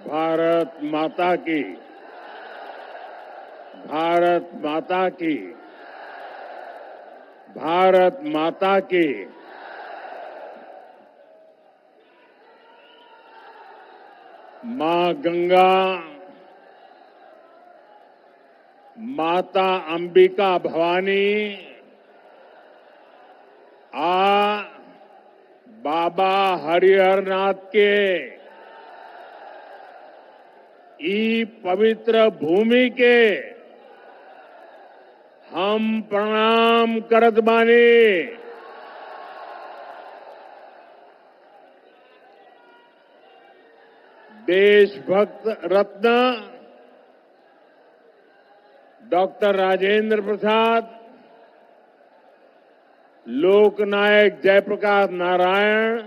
भारत माता की, भारत माता की, भारत माता की। मां गंगा, माता अंबिका भवानी, बाबा हरिहरनाथ के ई पवित्र भूमि के हम प्रणाम करत बानी। देशभक्त रत्न डॉक्टर राजेंद्र प्रसाद, लोकनायक जयप्रकाश नारायण,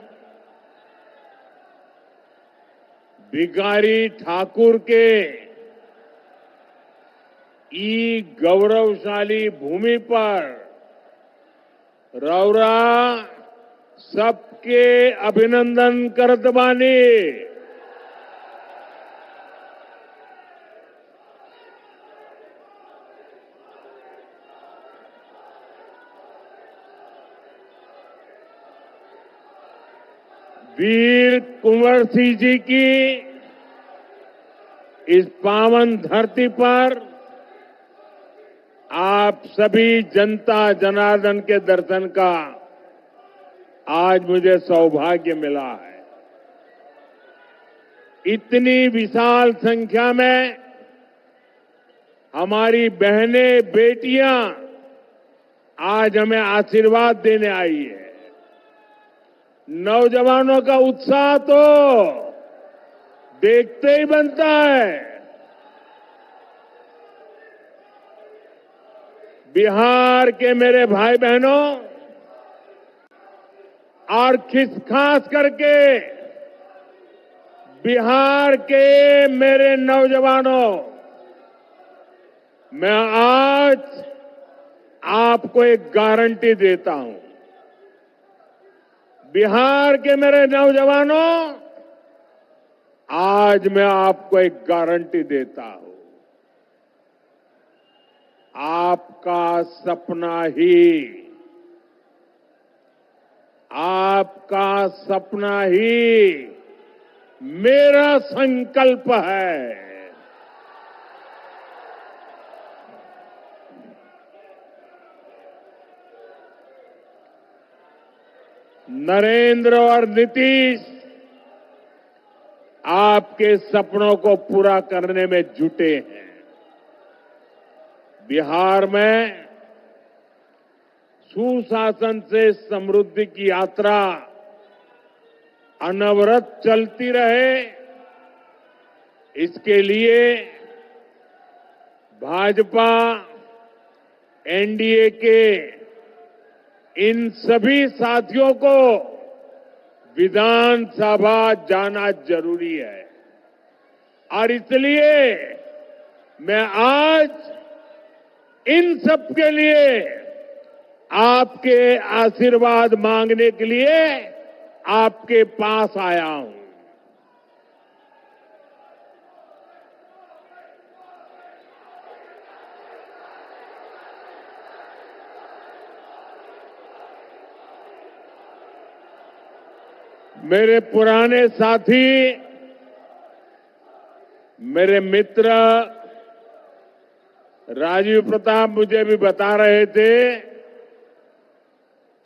भिखारी ठाकुर के ई गौरवशाली भूमि पर रौरा सबके अभिनंदन करत बानी। वीर कुंवर सिंह जी की इस पावन धरती पर आप सभी जनता जनार्दन के दर्शन का आज मुझे सौभाग्य मिला है। इतनी विशाल संख्या में हमारी बहनें, बेटियां आज हमें आशीर्वाद देने आई है। नौजवानों का उत्साह तो देखते ही बनता है। बिहार के मेरे भाई बहनों और खास करके बिहार के मेरे नौजवानों, मैं आज आपको एक गारंटी देता हूं। बिहार के मेरे नौजवानों, आज मैं आपको एक गारंटी देता हूं। आपका सपना ही, आपका सपना ही मेरा संकल्प है। नरेंद्र और नीतीश आपके सपनों को पूरा करने में जुटे हैं। बिहार में सुशासन से समृद्धि की यात्रा अनवरत चलती रहे, इसके लिए भाजपा, एनडीए के इन सभी साथियों को विधानसभा जाना जरूरी है। और इसलिए मैं आज इन सब के लिए आपके आशीर्वाद मांगने के लिए आपके पास आया हूं। मेरे पुराने साथी, मेरे मित्र राजीव प्रताप मुझे भी बता रहे थे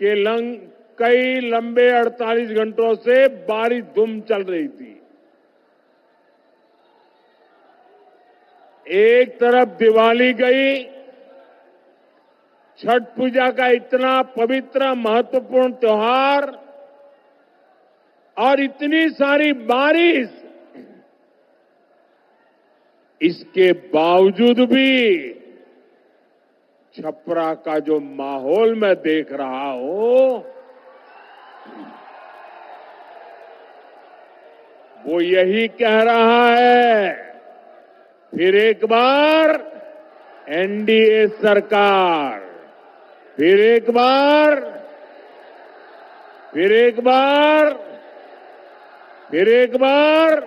कि कई लंबे 48 घंटों से बारिश धूम चल रही थी। एक तरफ दिवाली गई, छठ पूजा का इतना पवित्र महत्वपूर्ण त्योहार, और इतनी सारी बारिश, इसके बावजूद भी छपरा का जो माहौल मैं देख रहा हूं, वो यही कह रहा है, फिर एक बार एनडीए सरकार, फिर एक बार, फिर एक बार, फिर एक बार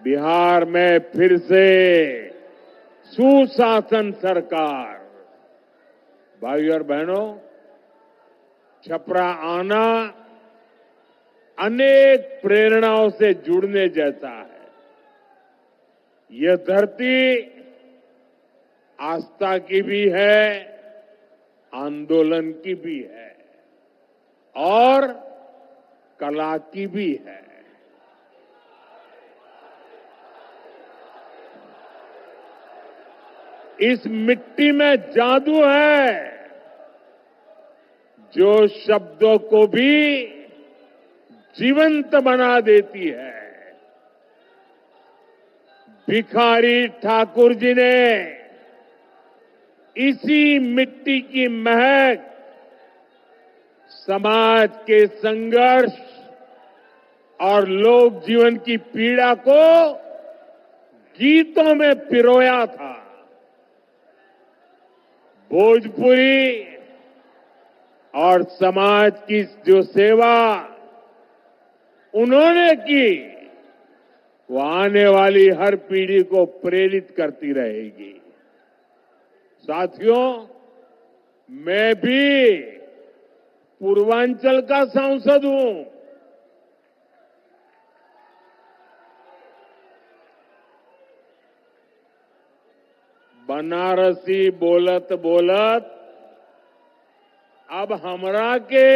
बिहार में फिर से सुशासन सरकार। भाइयों और बहनों, छपरा आना अनेक प्रेरणाओं से जुड़ने जैसा है। यह धरती आस्था की भी है, आंदोलन की भी है और कला की भी है। इस मिट्टी में जादू है जो शब्दों को भी जीवंत बना देती है। भिखारी ठाकुर जी ने इसी मिट्टी की महक समाज के संघर्ष और लोक जीवन की पीड़ा को गीतों में पिरोया था। भोजपुरी और समाज की जो सेवा उन्होंने की, वो आने वाली हर पीढ़ी को प्रेरित करती रहेगी। साथियों, मैं भी पूर्वांचल का सांसद हूं। बनारसी बोलत बोलत अब हमरा के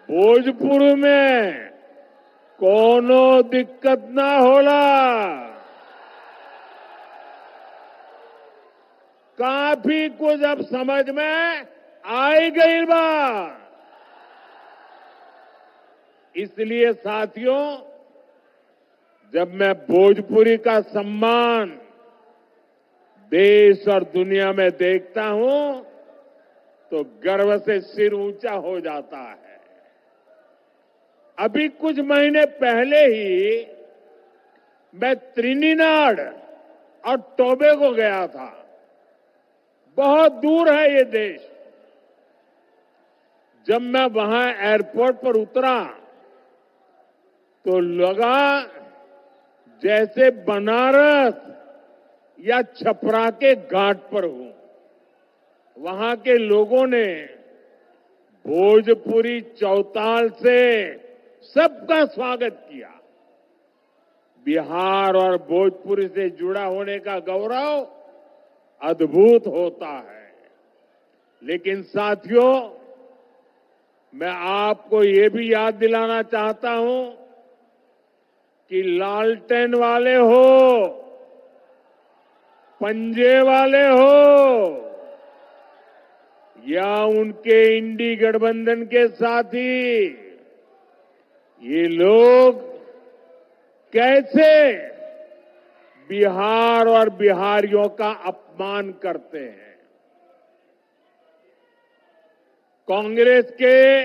भोजपुर में कोनो दिक्कत ना होला। काफी कुछ अब समझ में आई गई बा। इसलिए साथियों, जब मैं भोजपुरी का सम्मान देश और दुनिया में देखता हूं तो गर्व से सिर ऊंचा हो जाता है। अभी कुछ महीने पहले ही मैं त्रिनिदाद और टोबैगो गया था। बहुत दूर है ये देश। जब मैं वहां एयरपोर्ट पर उतरा तो लगा जैसे बनारस या छपरा के घाट पर हूं। वहां के लोगों ने भोजपुरी चौताल से सबका स्वागत किया। बिहार और भोजपुरी से जुड़ा होने का गौरव अद्भुत होता है। लेकिन साथियों, मैं आपको ये भी याद दिलाना चाहता हूं कि लालटेन वाले हो, पंजे वाले हो या उनके इंडी गठबंधन के साथी, ये लोग कैसे बिहार और बिहारियों का अपमान करते हैं। कांग्रेस के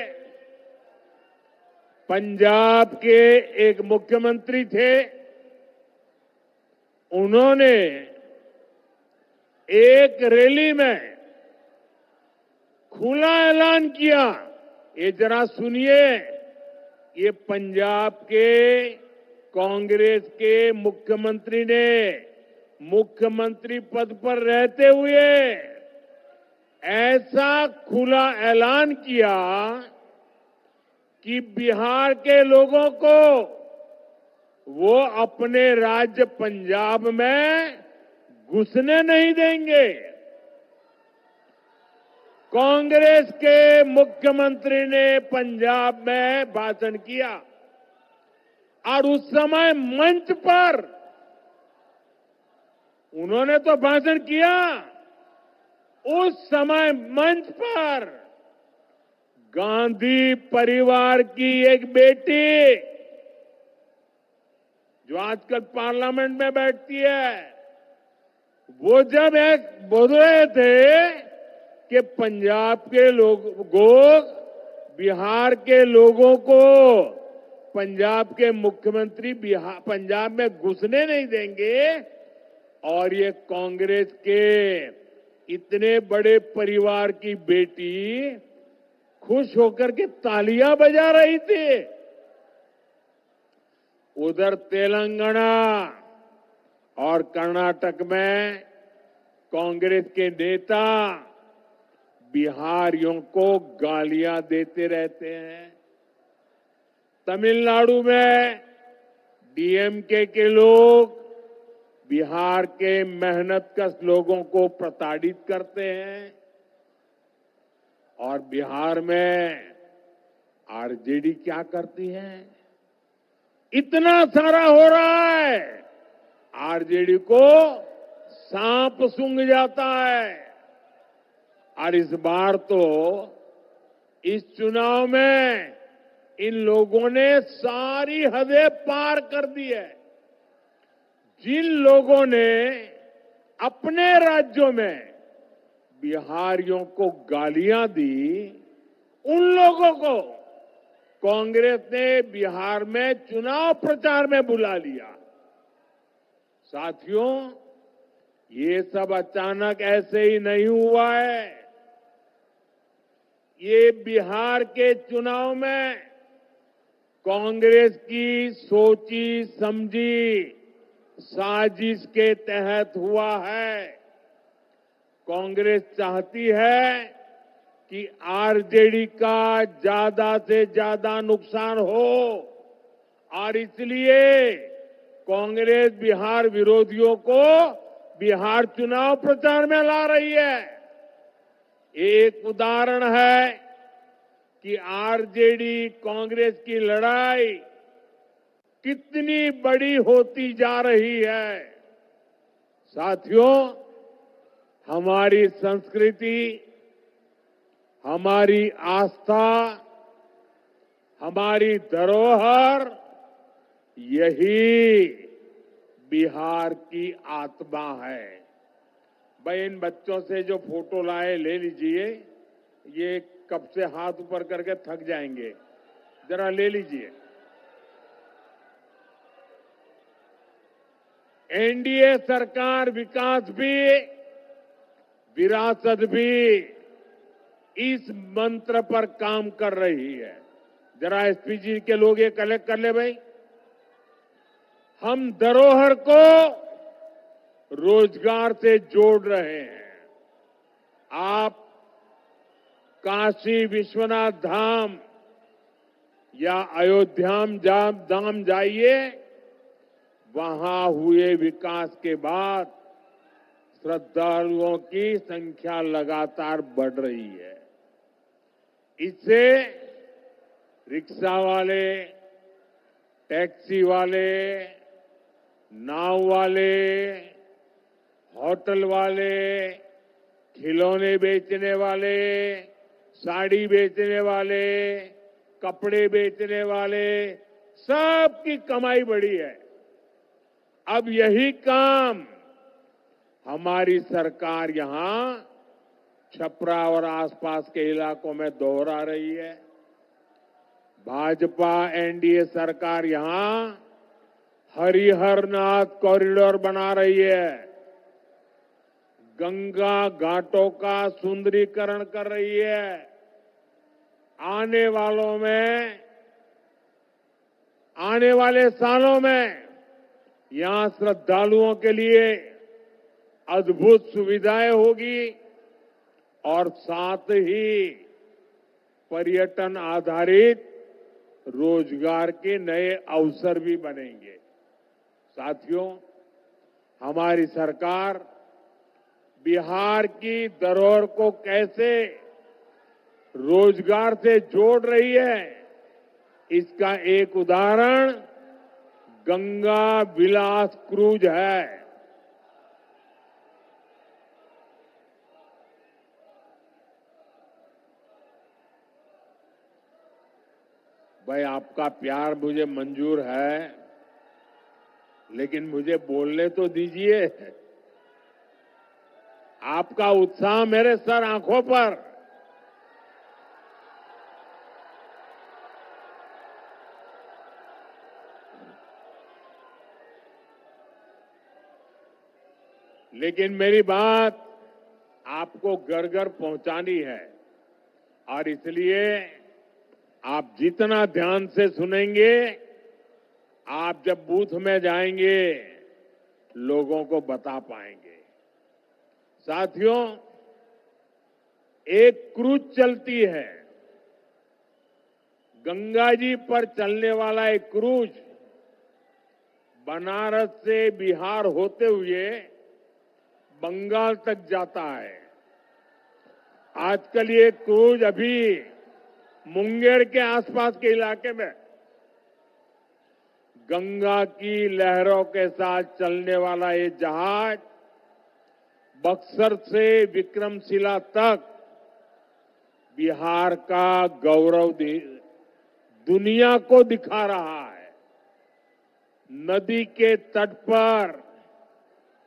पंजाब के एक मुख्यमंत्री थे। उन्होंने एक रैली में खुला ऐलान किया। ये जरा सुनिए, ये पंजाब के कांग्रेस के मुख्यमंत्री ने मुख्यमंत्री पद पर रहते हुए ऐसा खुला ऐलान किया कि बिहार के लोगों को वो अपने राज्य पंजाब में घुसने नहीं देंगे। कांग्रेस के मुख्यमंत्री ने पंजाब में भाषण किया और उस समय मंच पर उन्होंने तो भाषण किया, उस समय मंच पर गांधी परिवार की एक बेटी जो आजकल पार्लियामेंट में बैठती है, वो जब एक बोल रहे थे कि पंजाब के लोगों, बिहार के लोगों को पंजाब के मुख्यमंत्री पंजाब में घुसने नहीं देंगे, और ये कांग्रेस के इतने बड़े परिवार की बेटी खुश होकर के तालियां बजा रही थी। उधर तेलंगाना और कर्नाटक में कांग्रेस के नेता बिहारियों को गालियां देते रहते हैं। तमिलनाडु में डीएमके के लोग बिहार के मेहनतकश लोगों को प्रताड़ित करते हैं और बिहार में आरजेडी क्या करती है? इतना सारा हो रहा है, आरजेडी को सांप सूंघ जाता है। और इस बार तो इस चुनाव में इन लोगों ने सारी हदें पार कर दी है। जिन लोगों ने अपने राज्यों में बिहारियों को गालियां दी, उन लोगों को कांग्रेस ने बिहार में चुनाव प्रचार में बुला लिया। साथियों, ये सब अचानक ऐसे ही नहीं हुआ है। ये बिहार के चुनाव में कांग्रेस की सोची समझी साजिश के तहत हुआ है। कांग्रेस चाहती है कि आरजेडी का ज्यादा से ज्यादा नुकसान हो और इसलिए कांग्रेस बिहार विरोधियों को बिहार चुनाव प्रचार में ला रही है। एक उदाहरण है कि आरजेडी कांग्रेस की लड़ाई कितनी बड़ी होती जा रही है। साथियों, हमारी संस्कृति, हमारी आस्था, हमारी धरोहर, यही बिहार की आत्मा है। भाई, इन बच्चों से जो फोटो लाए ले लीजिए। ये कब से हाथ ऊपर करके थक जाएंगे, जरा ले लीजिए। एनडीए सरकार विकास भी, विरासत भी, इस मंत्र पर काम कर रही है। जरा एसपीजी के लोग ये कलेक्ट कर ले भाई। हम धरोहर को रोजगार से जोड़ रहे हैं। आप काशी विश्वनाथ धाम या अयोध्या धाम जाइए, वहां हुए विकास के बाद श्रद्धालुओं की संख्या लगातार बढ़ रही है। इससे रिक्शा वाले, टैक्सी वाले, नाव वाले, होटल वाले, खिलौने बेचने वाले, साड़ी बेचने वाले, कपड़े बेचने वाले, सबकी कमाई बढ़ी है। अब यही काम हमारी सरकार यहां छपरा और आसपास के इलाकों में दोहरा रही है। भाजपा एनडीए सरकार यहां हरिहर नाथ कॉरिडोर बना रही है, गंगा घाटों का सुंदरीकरण कर रही है। आने वाले सालों में यहां श्रद्धालुओं के लिए अद्भुत सुविधाएं होगी और साथ ही पर्यटन आधारित रोजगार के नए अवसर भी बनेंगे। साथियों, हमारी सरकार बिहार की धरोहर को कैसे रोजगार से जोड़ रही है, इसका एक उदाहरण गंगा विलास क्रूज है। भाई, आपका प्यार मुझे मंजूर है, लेकिन मुझे बोलने तो दीजिए। आपका उत्साह मेरे सर आंखों पर। लेकिन मेरी बात आपको घर घर पहुंचानी है और इसलिए आप जितना ध्यान से सुनेंगे, आप जब बूथ में जाएंगे लोगों को बता पाएंगे। साथियों, एक क्रूज चलती है, गंगा जी पर चलने वाला एक क्रूज बनारस से बिहार होते हुए बंगाल तक जाता है। आजकल ये क्रूज अभी मुंगेर के आसपास के इलाके में गंगा की लहरों के साथ चलने वाला ये जहाज बक्सर से विक्रमशिला तक बिहार का गौरव दुनिया को दिखा रहा है। नदी के तट पर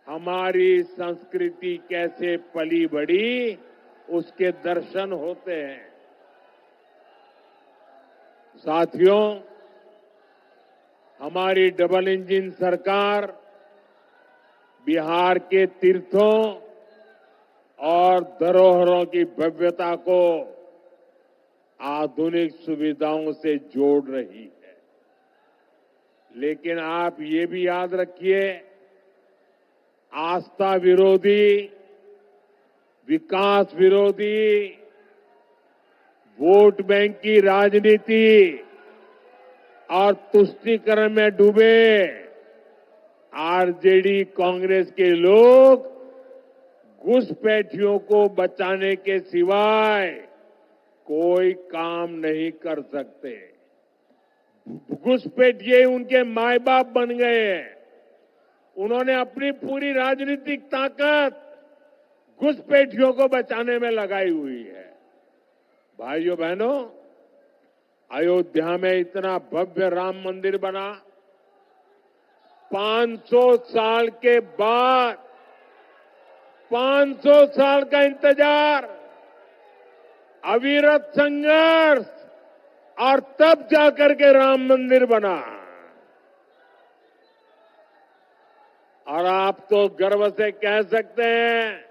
हमारी संस्कृति कैसे पली बढ़ी उसके दर्शन होते हैं। साथियों, हमारी डबल इंजन सरकार बिहार के तीर्थों और धरोहरों की भव्यता को आधुनिक सुविधाओं से जोड़ रही है। लेकिन आप ये भी याद रखिए, आस्था विरोधी, विकास विरोधी, वोट बैंक की राजनीति और तुष्टीकरण में डूबे आरजेडी कांग्रेस के लोग घुसपैठियों को बचाने के सिवाय कोई काम नहीं कर सकते। घुसपैठिए उनके माए बाप बन गए हैं। उन्होंने अपनी पूरी राजनीतिक ताकत घुसपैठियों को बचाने में लगाई हुई है। भाइयों बहनों, अयोध्या में इतना भव्य राम मंदिर बना, 500 साल के बाद 500 साल का इंतजार, अविरत संघर्ष, और तब जाकर के राम मंदिर बना। और आप तो गर्व से कह सकते हैं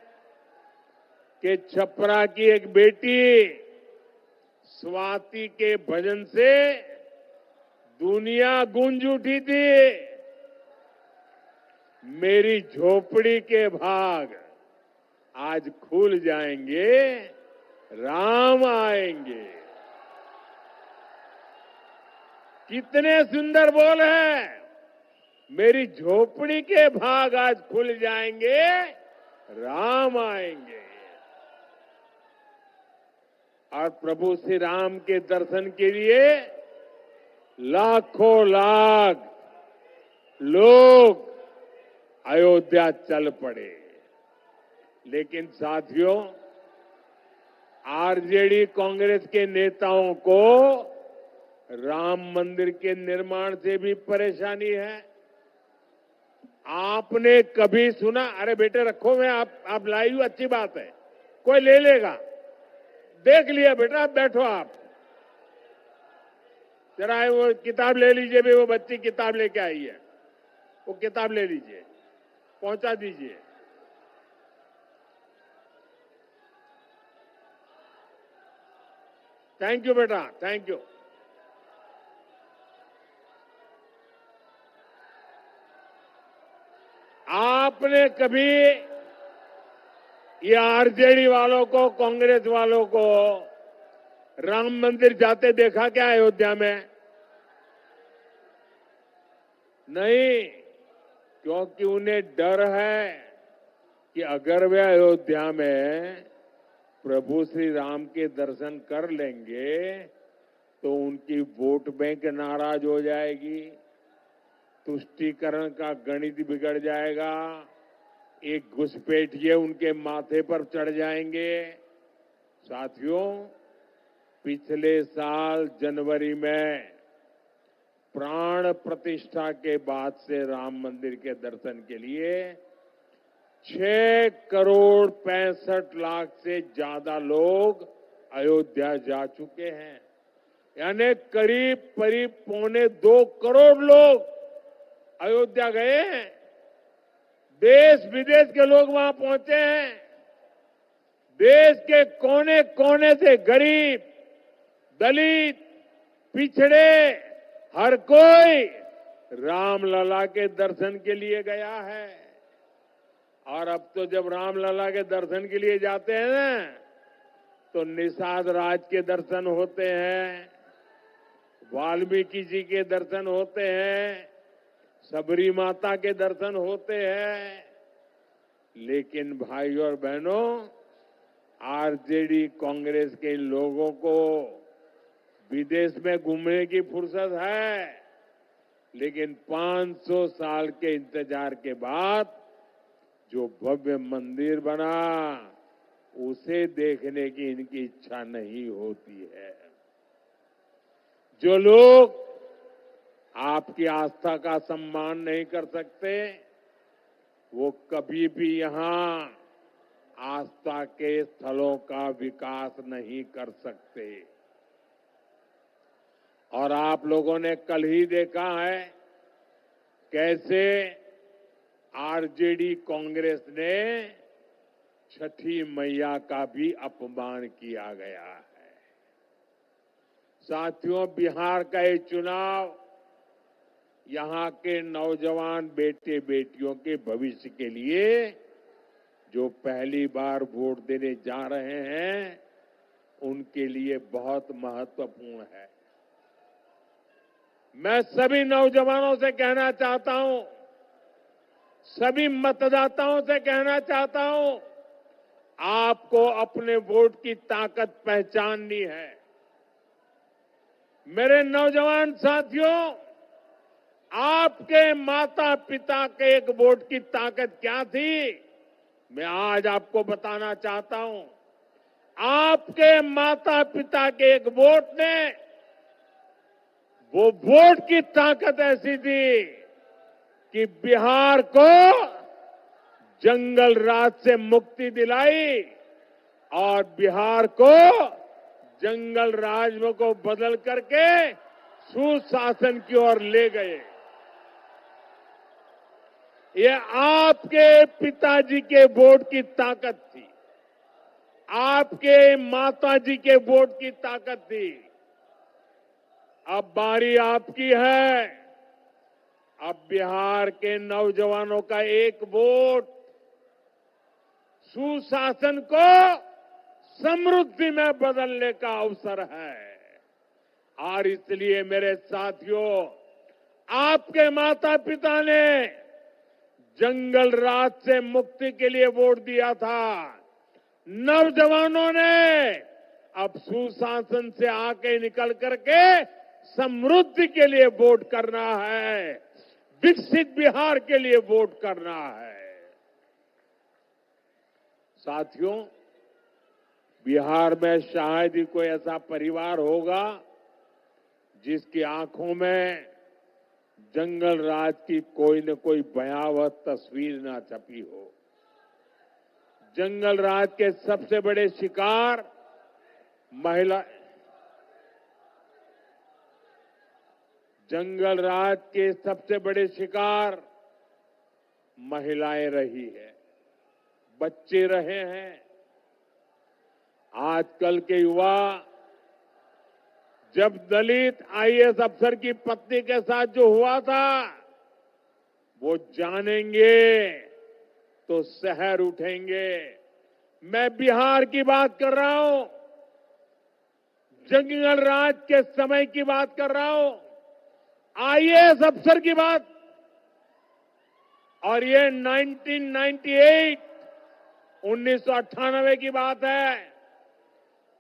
कि छपरा की एक बेटी स्वाति के भजन से दुनिया गूंज उठी थी। मेरी झोपड़ी के भाग आज खुल जाएंगे, राम आएंगे। कितने सुंदर बोल है, मेरी झोपड़ी के भाग आज खुल जाएंगे, राम आएंगे। और प्रभु श्री राम के दर्शन के लिए लाखों लाख लोग अयोध्या चल पड़े। लेकिन साथियों, आरजेडी कांग्रेस के नेताओं को राम मंदिर के निर्माण से भी परेशानी है। आपने कभी सुना, अरे बेटे रखो, मैं आप लाई हूं, अच्छी बात है, कोई ले लेगा, देख लिया बेटा, आप बैठो, आप जरा वो किताब ले लीजिए, भी वो बच्ची किताब लेके आई है, वो किताब ले लीजिए, पहुंचा दीजिए। थैंक यू बेटा, थैंक यू। आपने कभी ये आरजेडी वालों को, कांग्रेस वालों को राम मंदिर जाते देखा क्या अयोध्या में? नहीं, क्योंकि उन्हें डर है कि अगर वे अयोध्या में प्रभु श्री राम के दर्शन कर लेंगे तो उनकी वोट बैंक नाराज हो जाएगी, तुष्टीकरण का गणित बिगड़ जाएगा, एक घुसपैठिए उनके माथे पर चढ़ जाएंगे। साथियों, पिछले साल जनवरी में प्राण प्रतिष्ठा के बाद से राम मंदिर के दर्शन के लिए 6 करोड़ 65 लाख से ज्यादा लोग अयोध्या जा चुके हैं। यानी करीब 2.25 करोड़ लोग अयोध्या गए हैं। देश विदेश के लोग वहां पहुंचे हैं। देश के कोने कोने से गरीब, दलित, पिछड़े, हर कोई रामलला के दर्शन के लिए गया है। और अब तो जब रामलला के दर्शन के लिए जाते हैं ना, तो निषाद राज के दर्शन होते हैं, वाल्मीकि जी के दर्शन होते हैं, सबरी माता के दर्शन होते हैं। लेकिन भाइयों और बहनों, आरजेडी कांग्रेस के लोगों को विदेश में घूमने की फुर्सत है, लेकिन 500 साल के इंतजार के बाद जो भव्य मंदिर बना, उसे देखने की इनकी इच्छा नहीं होती है। जो लोग आपकी आस्था का सम्मान नहीं कर सकते, वो कभी भी यहां आस्था के स्थलों का विकास नहीं कर सकते। और आप लोगों ने कल ही देखा है कैसे आरजेडी कांग्रेस ने छठी मैया का भी अपमान किया गया है। साथियों, बिहार का ये चुनाव यहां के नौजवान बेटे बेटियों के भविष्य के लिए जो पहली बार वोट देने जा रहे हैं, उनके लिए बहुत महत्वपूर्ण है। मैं सभी नौजवानों से कहना चाहता हूं, सभी मतदाताओं से कहना चाहता हूं, आपको अपने वोट की ताकत पहचाननी है। मेरे नौजवान साथियों, आपके माता पिता के एक वोट की ताकत क्या थी, मैं आज आपको बताना चाहता हूं। आपके माता पिता के एक वोट ने, वो वोट की ताकत ऐसी थी कि बिहार को जंगल राज से मुक्ति दिलाई और बिहार को जंगल राज को बदल करके सुशासन की ओर ले गए। ये आपके पिताजी के वोट की ताकत थी, आपके माताजी के वोट की ताकत थी। अब बारी आपकी है। अब बिहार के नौजवानों का एक वोट सुशासन को समृद्धि में बदलने का अवसर है। और इसलिए मेरे साथियों, आपके माता पिता ने जंगल राज से मुक्ति के लिए वोट दिया था। नौजवानों ने अब सुशासन से आके निकल करके समृद्धि के लिए वोट करना है, विकसित बिहार के लिए वोट करना है। साथियों, बिहार में शायद ही कोई ऐसा परिवार होगा जिसकी आंखों में जंगल राज की कोई न कोई भयावह तस्वीर ना छपी हो। जंगल राज के सबसे बड़े शिकार जंगल राज के सबसे बड़े शिकार महिलाएं रही है, बच्चे रहे हैं। आजकल के युवा जब दलित आईएएस अफसर की पत्नी के साथ जो हुआ था, वो जानेंगे तो शहर उठेंगे। मैं बिहार की बात कर रहा हूं, जंगल राज के समय की बात कर रहा हूं, आईएएस अफसर की बात। और ये 1998 1998 की बात है।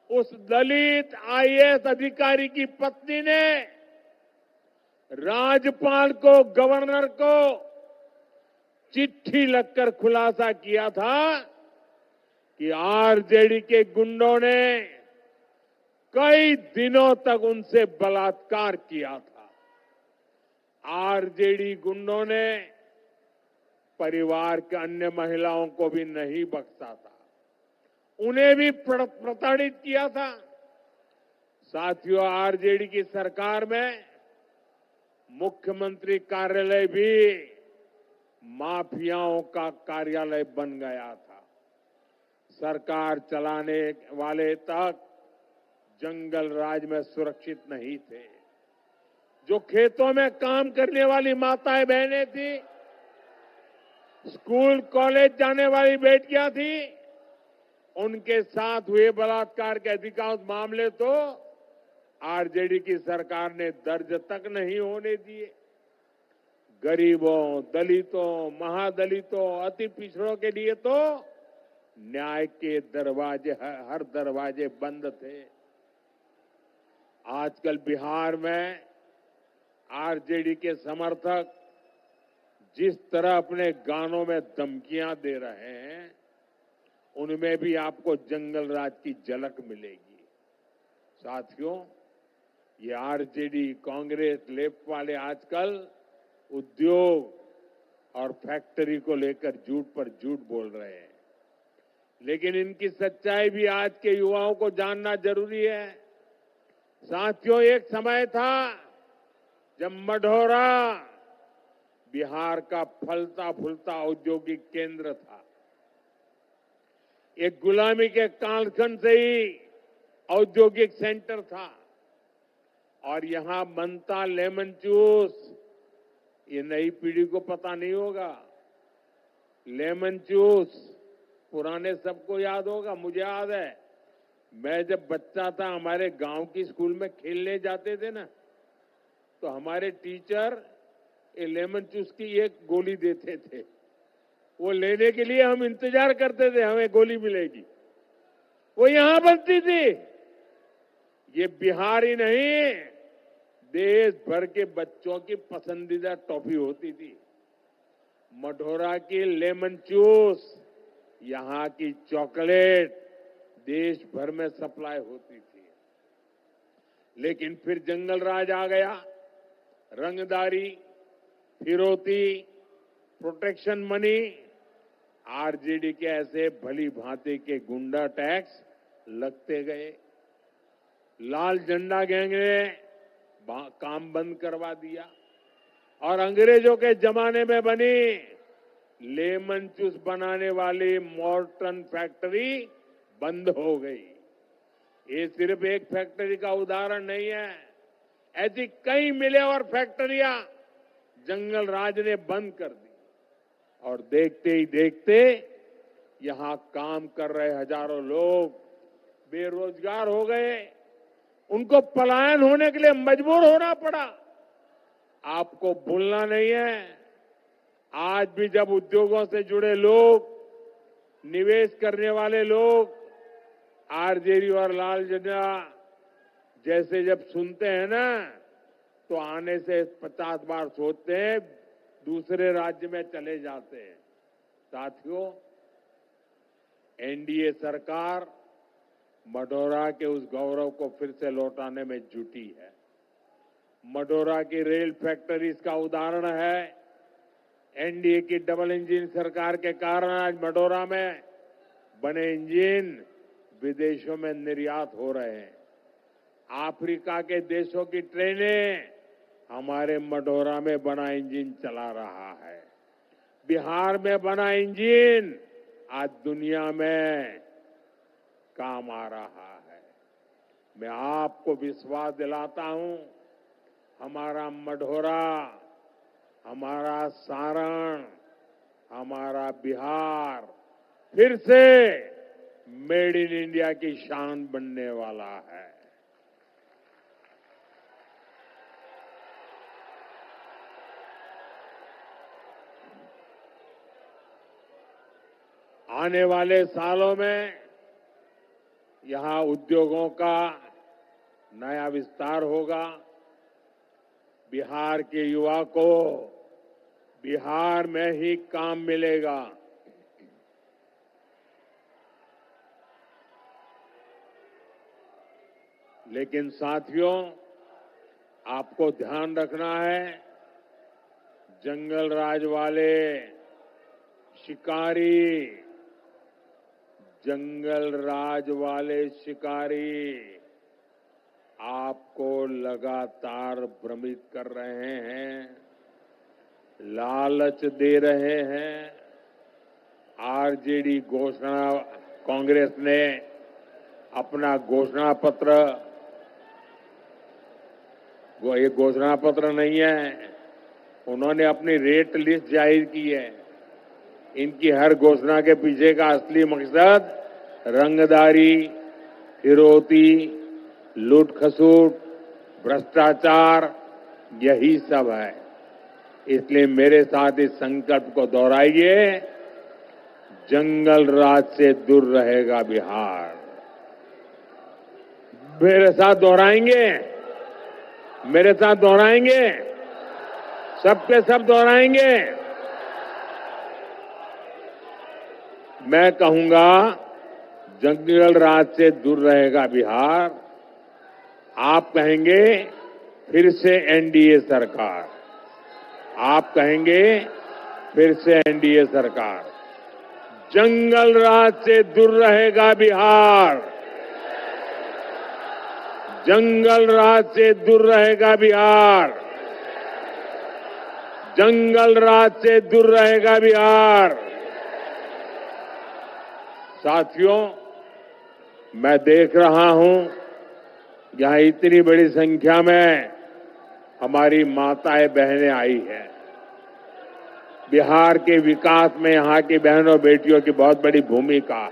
उस दलित आईएएस अधिकारी की पत्नी ने राज्यपाल को, गवर्नर को चिट्ठी लिखकर खुलासा किया था कि आरजेडी के गुंडों ने कई दिनों तक उनसे बलात्कार किया था। आरजेडी गुंडों ने परिवार के अन्य महिलाओं को भी नहीं बख्शा था, उन्हें भी प्रताड़ित किया था। साथियों, आरजेडी की सरकार में मुख्यमंत्री कार्यालय भी माफियाओं का कार्यालय बन गया था। सरकार चलाने वाले तक जंगल राज में सुरक्षित नहीं थे। जो खेतों में काम करने वाली माताएं बहनें थी, स्कूल कॉलेज जाने वाली बेटियां थी, उनके साथ हुए बलात्कार के अधिकांश मामले तो आरजेडी की सरकार ने दर्ज तक नहीं होने दिए। गरीबों, दलितों, महादलितों, अति पिछड़ों के लिए तो न्याय के दरवाजे, हर दरवाजे बंद थे। आजकल बिहार में आरजेडी के समर्थक जिस तरह अपने गानों में धमकियां दे रहे हैं, उनमें भी आपको जंगल राज की झलक मिलेगी। साथियों, ये आरजेडी, कांग्रेस, लेफ्ट वाले आजकल उद्योग और फैक्ट्री को लेकर झूठ पर झूठ बोल रहे हैं, लेकिन इनकी सच्चाई भी आज के युवाओं को जानना जरूरी है। साथियों, एक समय था जब मढ़ौरा बिहार का फलता फूलता औद्योगिक केंद्र था। एक गुलामी के कालखंड से ही औद्योगिक सेंटर था और यहां बनता लेमन जूस, ये नई पीढ़ी को पता नहीं होगा। लेमन जूस पुराने सबको याद होगा, मुझे याद है। मैं जब बच्चा था, हमारे गांव की स्कूल में खेलने जाते थे ना, तो हमारे टीचर ये लेमन जूस की एक गोली देते थे। वो लेने के लिए हम इंतजार करते थे, हमें गोली मिलेगी। वो यहां बनती थी। ये बिहार ही नहीं, देश भर के बच्चों की पसंदीदा टॉफी होती थी। मढ़ौरा की लेमन जूस, यहां की चॉकलेट देश भर में सप्लाई होती थी। लेकिन फिर जंगल राज आ गया। रंगदारी, फिरौती, प्रोटेक्शन मनी, आरजेडी के ऐसे भली भांति के गुंडा टैक्स लगते गए। लाल झंडा गैंग ने काम बंद करवा दिया और अंग्रेजों के जमाने में बनी लेमन जूस बनाने वाली मॉर्टन फैक्ट्री बंद हो गई। ये सिर्फ एक फैक्ट्री का उदाहरण नहीं है, ऐसी कई मिलें और फैक्ट्रियां जंगल राज ने बंद कर दी और देखते ही देखते यहां काम कर रहे हजारों लोग बेरोजगार हो गए। उनको पलायन होने के लिए मजबूर होना पड़ा। आपको भूलना नहीं है, आज भी जब उद्योगों से जुड़े लोग, निवेश करने वाले लोग आरजेडी और लाल झंडा जैसे जब सुनते हैं ना, तो आने से 50 बार सोचते हैं, दूसरे राज्य में चले जाते हैं। साथियों, एनडीए सरकार मढ़ौरा के उस गौरव को फिर से लौटाने में जुटी है। मढ़ौरा की रेल फैक्ट्री इसका उदाहरण है। एनडीए की डबल इंजन सरकार के कारण आज मढ़ौरा में बने इंजन विदेशों में निर्यात हो रहे हैं। अफ्रीका के देशों की ट्रेनें हमारे मढ़ौरा में बना इंजन चला रहा है। बिहार में बना इंजन आज दुनिया में काम आ रहा है। मैं आपको विश्वास दिलाता हूं, हमारा मढ़ौरा, हमारा सारण, हमारा बिहार फिर से मेड इन इंडिया की शान बनने वाला है। आने वाले सालों में यहां उद्योगों का नया विस्तार होगा। बिहार के युवा को बिहार में ही काम मिलेगा। लेकिन साथियों, आपको ध्यान रखना है, जंगल राज वाले शिकारी, जंगल राज वाले शिकारी आपको लगातार भ्रमित कर रहे हैं, लालच दे रहे हैं। आरजेडी घोषणा, कांग्रेस ने अपना घोषणा पत्र वो ये घोषणा पत्र नहीं है, उन्होंने अपनी रेट लिस्ट जाहिर की है। इनकी हर घोषणा के पीछे का असली मकसद रंगदारी, फिरौती, लूट खसूट, भ्रष्टाचार, यही सब है। इसलिए मेरे साथ इस संकल्प को दोहराइए, जंगल राज से दूर रहेगा बिहार। मेरे साथ दोहराएंगे, मेरे साथ दोहराएंगे, सबके सब दोहराएंगे। मैं कहूंगा, जंगल राज से दूर रहेगा बिहार। आप कहेंगे फिर से एनडीए सरकार, आप कहेंगे फिर से एनडीए सरकार। जंगल राज से दूर रहेगा बिहार, जंगल राज से दूर रहेगा बिहार, जंगल राज से दूर रहेगा बिहार। साथियों, मैं देख रहा हूं यहां इतनी बड़ी संख्या में हमारी माताएं बहनें आई हैं। बिहार के विकास में यहां की बहनों बेटियों की बहुत बड़ी भूमिका है।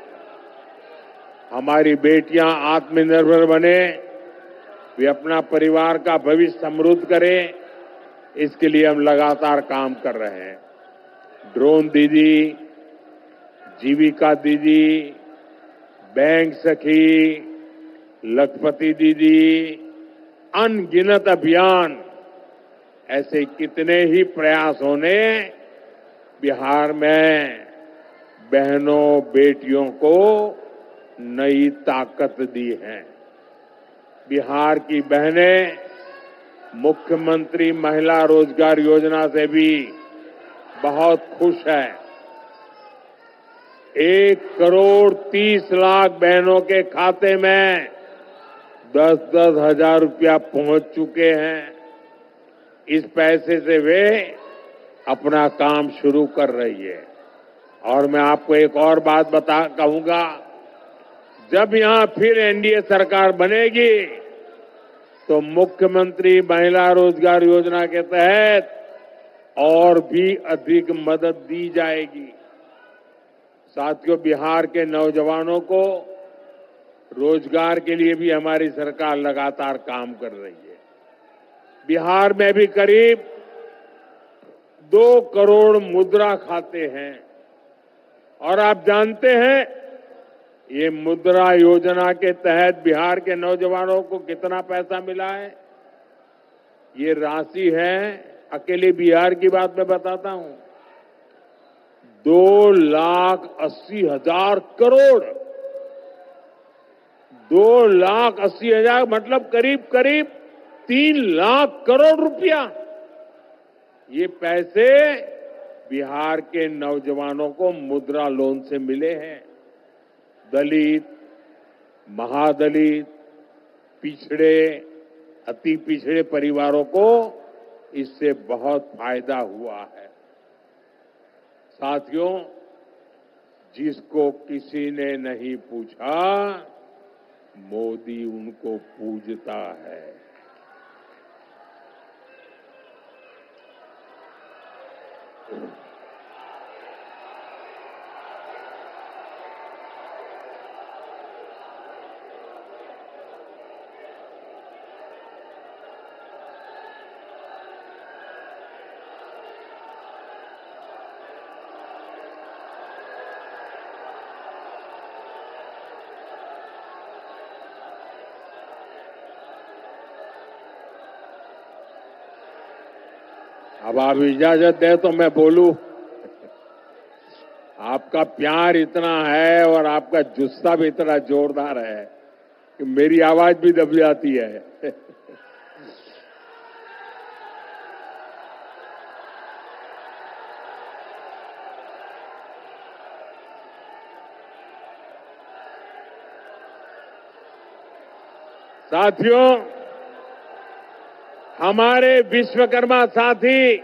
हमारी बेटियां आत्मनिर्भर बने, वे अपना परिवार का भविष्य समृद्ध करें, इसके लिए हम लगातार काम कर रहे हैं। ड्रोन दीदी, जीविका दीदी, बैंक सखी, लखपति दीदी, अनगिनत अभियान, ऐसे कितने ही प्रयासों ने बिहार में बहनों बेटियों को नई ताकत दी है। बिहार की बहनें मुख्यमंत्री महिला रोजगार योजना से भी बहुत खुश है। 1,30,00,000 बहनों के खाते में 10-10 हजार रुपया पहुंच चुके हैं। इस पैसे से वे अपना काम शुरू कर रही है। और मैं आपको एक और बात कहूंगा, जब यहां फिर एनडीए सरकार बनेगी तो मुख्यमंत्री महिला रोजगार योजना के तहत और भी अधिक मदद दी जाएगी। साथियों, बिहार के नौजवानों को रोजगार के लिए भी हमारी सरकार लगातार काम कर रही है। बिहार में भी करीब 2 करोड़ मुद्रा खाते हैं। और आप जानते हैं, ये मुद्रा योजना के तहत बिहार के नौजवानों को कितना पैसा मिला है? ये राशि है, अकेले बिहार की बात मैं बताता हूं, 2,80,000 करोड़। 2,80,000 मतलब करीब करीब 3 लाख करोड़ रुपया। ये पैसे बिहार के नौजवानों को मुद्रा लोन से मिले हैं। दलित, महादलित, पिछड़े, अति पिछड़े परिवारों को इससे बहुत फायदा हुआ है। साथियों, जिसको किसी ने नहीं पूछा, मोदी उनको पूजता है। अब आप इजाजत दें तो मैं बोलूं। आपका प्यार इतना है और आपका जुस्सा भी इतना जोरदार है कि मेरी आवाज भी दब जाती है। साथियों, हमारे विश्वकर्मा साथी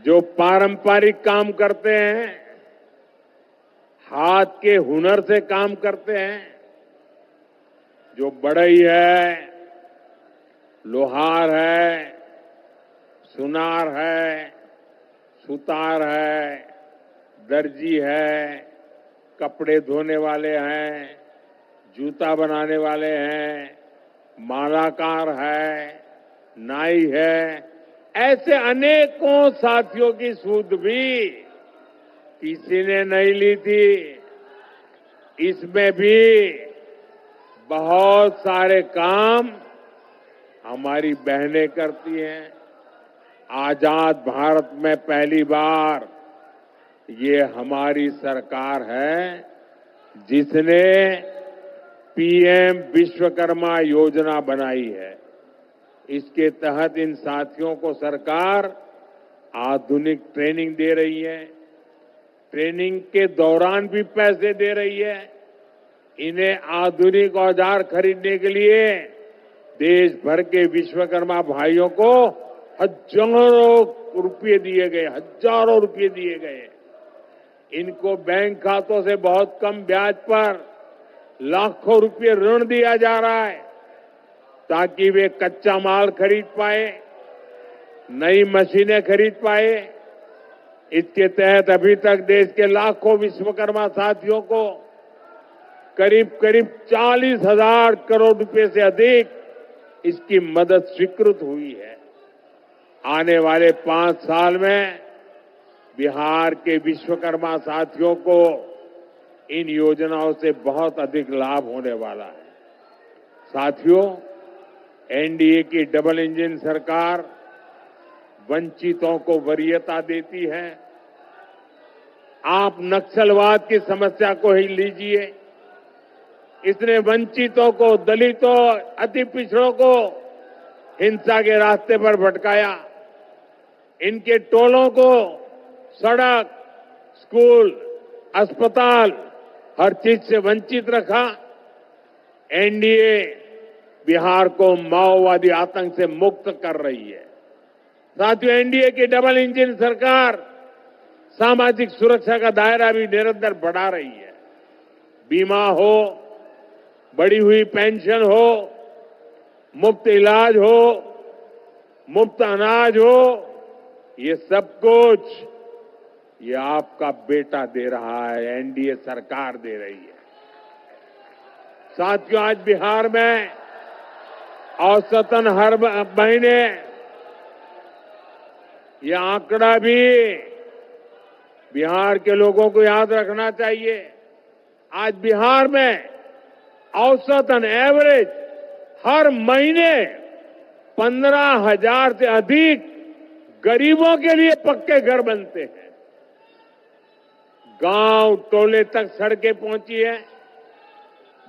जो पारंपरिक काम करते हैं, हाथ के हुनर से काम करते हैं, जो बढ़ई है, लोहार है, सुनार है, सुतार है, दर्जी है, कपड़े धोने वाले हैं, जूता बनाने वाले हैं, मालाकार है, नाई है, ऐसे अनेकों साथियों की सूद भी किसी ने नहीं ली थी। इसमें भी बहुत सारे काम हमारी बहनें करती हैं। आजाद भारत में पहली बार ये हमारी सरकार है जिसने पीएम विश्वकर्मा योजना बनाई है। इसके तहत इन साथियों को सरकार आधुनिक ट्रेनिंग दे रही है, ट्रेनिंग के दौरान भी पैसे दे रही है। इन्हें आधुनिक औजार खरीदने के लिए देश भर के विश्वकर्मा भाइयों को हजारों रुपये दिए गए, हजारों रुपये दिए गए। इनको बैंक खातों से बहुत कम ब्याज पर लाखों रुपये ऋण दिया जा रहा है ताकि वे कच्चा माल खरीद पाए, नई मशीनें खरीद पाए। इसके तहत अभी तक देश के लाखों विश्वकर्मा साथियों को करीब करीब 40,000 करोड़ रुपए से अधिक इसकी मदद स्वीकृत हुई है। आने वाले 5 साल में बिहार के विश्वकर्मा साथियों को इन योजनाओं से बहुत अधिक लाभ होने वाला है। साथियों, एनडीए की डबल इंजन सरकार वंचितों को वरीयता देती है। आप नक्सलवाद की समस्या को ही लीजिए, इसने वंचितों को, दलितों, अति पिछड़ों को हिंसा के रास्ते पर भटकाया। इनके टोलों को सड़क, स्कूल, अस्पताल, हर चीज से वंचित रखा। एनडीए बिहार को माओवादी आतंक से मुक्त कर रही है। साथियों, एनडीए की डबल इंजन सरकार सामाजिक सुरक्षा का दायरा भी निरंतर बढ़ा रही है। बीमा हो, बढ़ी हुई पेंशन हो, मुफ्त इलाज हो, मुफ्त अनाज हो, ये सब कुछ ये आपका बेटा दे रहा है, एनडीए सरकार दे रही है। साथियों, आज बिहार में औसतन हर महीने, यह आंकड़ा भी बिहार के लोगों को याद रखना चाहिए। आज बिहार में औसतन एवरेज हर महीने 15,000 से अधिक गरीबों के लिए पक्के घर बनते हैं। गांव टोले तक सड़कें पहुंची है,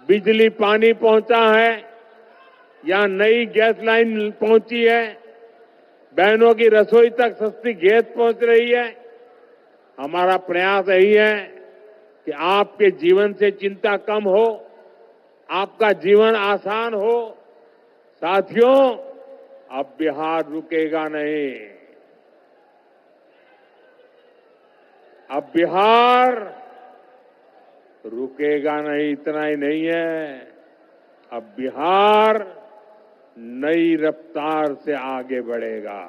बिजली पानी पहुंचा है, या नई गैस लाइन पहुंची है, बहनों की रसोई तक सस्ती गैस पहुंच रही है। हमारा प्रयास यही है कि आपके जीवन से चिंता कम हो, आपका जीवन आसान हो। साथियों, अब बिहार रुकेगा नहीं। अब बिहार रुकेगा नहीं, इतना ही नहीं है, अब बिहार नई रफ्तार से आगे बढ़ेगा।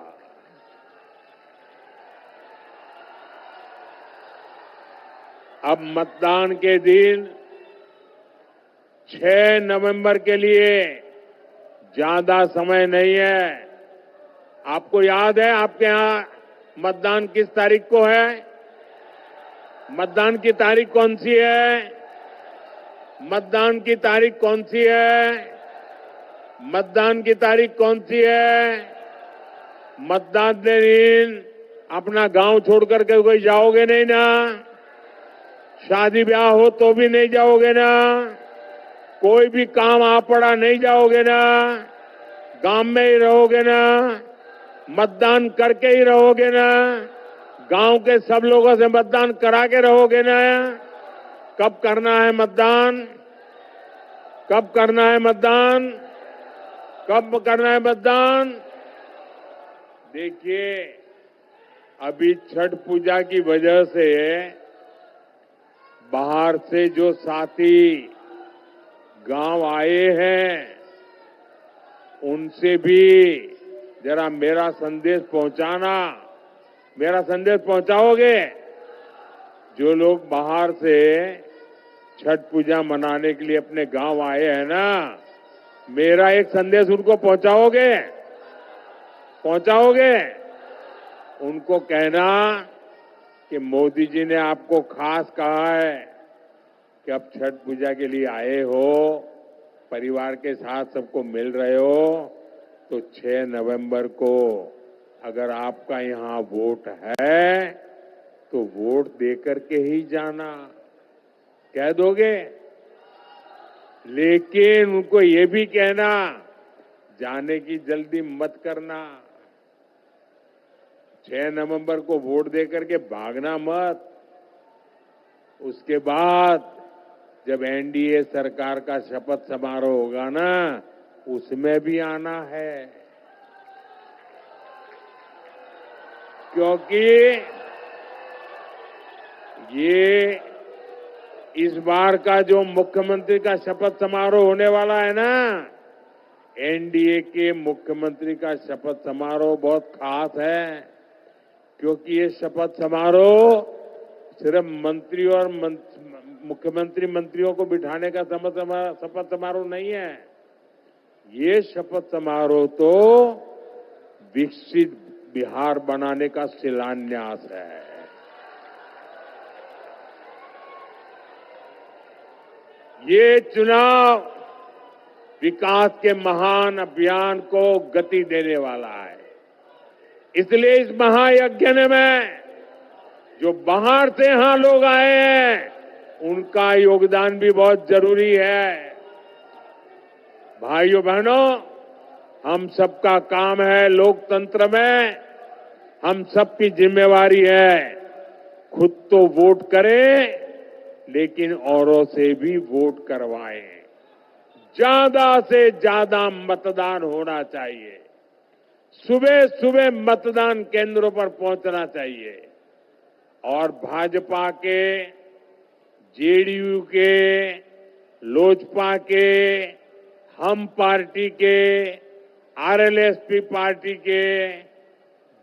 अब मतदान के दिन 6 नवंबर के लिए ज्यादा समय नहीं है। आपको याद है आपके यहां मतदान किस तारीख को है? मतदान की तारीख कौन सी है? मतदान की तारीख कौन सी है? मतदान की तारीख कौन सी है? मतदान के दिन अपना गांव छोड़ करके कोई जाओगे नहीं ना? शादी ब्याह हो तो भी नहीं जाओगे ना? कोई भी काम आ पड़ा नहीं जाओगे ना? गांव में ही रहोगे ना? मतदान करके ही रहोगे ना? गांव के सब लोगों से मतदान करा के रहोगे ना? कब करना है मतदान? कब करना है मतदान? कब करना है मतदान? देखिए, अभी छठ पूजा की वजह से बाहर से जो साथी गांव आए हैं, उनसे भी जरा मेरा संदेश पहुंचाना, मेरा संदेश पहुंचाओगे? जो लोग बाहर से छठ पूजा मनाने के लिए अपने गांव आए हैं ना, मेरा एक संदेश उनको पहुंचाओगे? पहुंचाओगे? उनको कहना कि मोदी जी ने आपको खास कहा है कि अब छठ पूजा के लिए आए हो, परिवार के साथ सबको मिल रहे हो, तो 6 नवंबर को अगर आपका यहाँ वोट है तो वोट देकर के ही जाना। कह दोगे? लेकिन उनको ये भी कहना, जाने की जल्दी मत करना। 6 नवंबर को वोट देकर के भागना मत। उसके बाद जब एनडीए सरकार का शपथ समारोह होगा ना, उसमें भी आना है। क्योंकि ये इस बार का जो मुख्यमंत्री का शपथ समारोह होने वाला है ना, एनडीए के मुख्यमंत्री का शपथ समारोह बहुत खास है। क्योंकि ये शपथ समारोह सिर्फ मंत्री और मुख्यमंत्री मंत्रियों को बिठाने का शपथ समारोह नहीं है। ये शपथ समारोह तो विकसित बिहार बनाने का शिलान्यास है। ये चुनाव विकास के महान अभियान को गति देने वाला है। इसलिए इस महायज्ञ में जो बाहर से यहां लोग आए हैं, उनका योगदान भी बहुत जरूरी है। भाइयों बहनों, हम सबका काम है, लोकतंत्र में हम सबकी जिम्मेवारी है खुद तो वोट करें, लेकिन औरों से भी वोट करवाएं। ज्यादा से ज्यादा मतदान होना चाहिए। सुबह सुबह मतदान केंद्रों पर पहुंचना चाहिए। और भाजपा के, जेडीयू के, लोजपा के, हम पार्टी के, आरएलएसपी पार्टी के,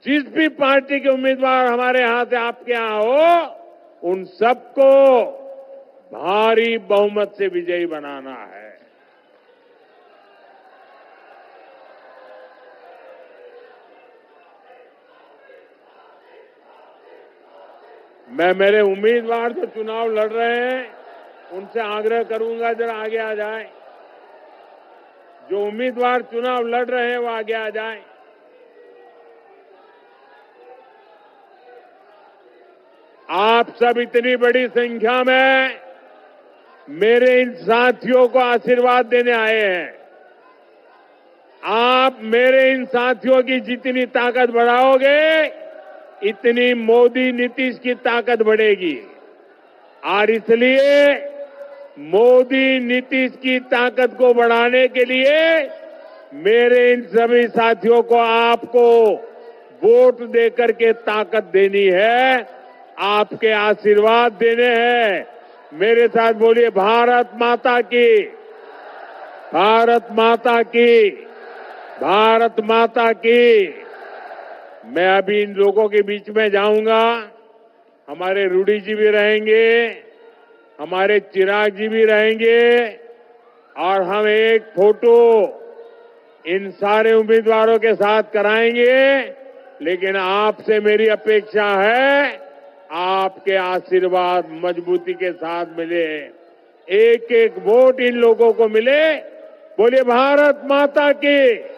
जिस भी पार्टी के उम्मीदवार हमारे यहां से आपके यहां हो, उन सबको भारी बहुमत से विजयी बनाना है। मैं मेरे उम्मीदवार जो चुनाव लड़ रहे हैं, उनसे आग्रह करूंगा जरा आगे आ जाए। जो उम्मीदवार चुनाव लड़ रहे हैं वो आगे आ जाए। आप सब इतनी बड़ी संख्या में मेरे इन साथियों को आशीर्वाद देने आए हैं। आप मेरे इन साथियों की जितनी ताकत बढ़ाओगे, इतनी मोदी नीतीश की ताकत बढ़ेगी। और इसलिए मोदी नीतीश की ताकत को बढ़ाने के लिए मेरे इन सभी साथियों को आपको वोट देकर के ताकत देनी है, आपके आशीर्वाद देने हैं। मेरे साथ बोलिए, भारत माता की, भारत माता की, भारत माता की। मैं अभी इन लोगों के बीच में जाऊंगा। हमारे रूडी जी भी रहेंगे, हमारे चिराग जी भी रहेंगे, और हम एक फोटो इन सारे उम्मीदवारों के साथ कराएंगे। लेकिन आपसे मेरी अपेक्षा है, आपके आशीर्वाद मजबूती के साथ मिले, एक एक वोट इन लोगों को मिले। बोलिए भारत माता की।